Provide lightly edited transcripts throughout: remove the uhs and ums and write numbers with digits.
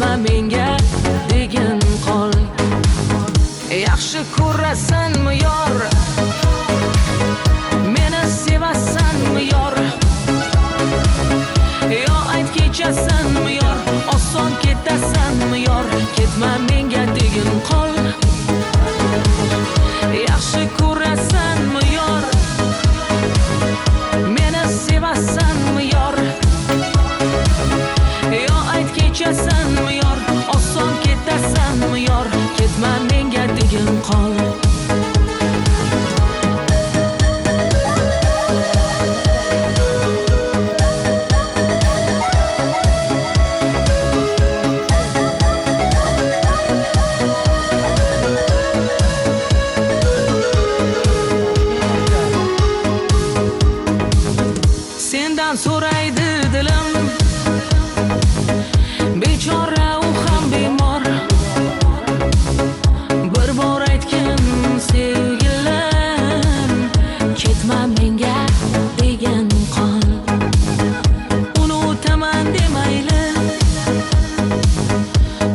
ketma menga degin qol. Yaxshi ko'rasanmi yor, meni sevasanmi yor, yo ayt kechasanmi yor, oson ketasanmi yor, ketma menga degin qol. Yaxshi ko'rasanmi yor, meni sevasanmi yor, yo ayt kechasanmi yor, oson ketasanmi yor, ketma menga degin qol. Sendan so'raydi dilim, bechora u ham bemor. Bir bor aytgin sevgilim, ketma menga degan qol. Unutaman demayli,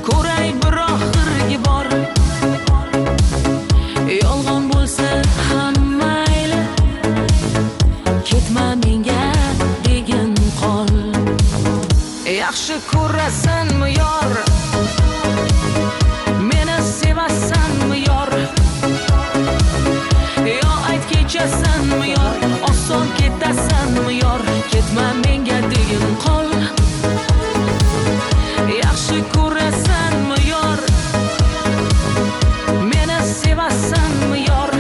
ko'ray bir oxirgi bor. Yolg'on bo'lsa ham mayli, ketma menga degin qol. Yaxshi ko'rasanmi yor, meni sevasanmi yor, yo ayt kechasanmi yor, oson ketasanmi yor, ketma menga degin qol. Yaxshi ko'rasanmi yor, meni sevasanmi yor,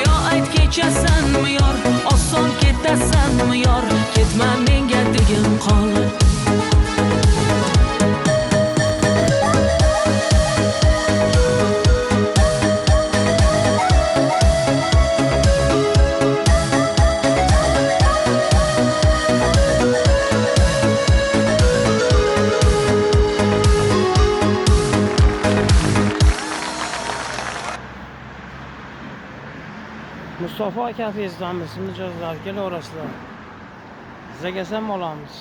yo ayt kechasanmi yor, oson ketasanmi yor, ketma menga degin qol. Mustafa aka fezdamiz mijozlar kelaverasizlar. Sizga ham olamiz.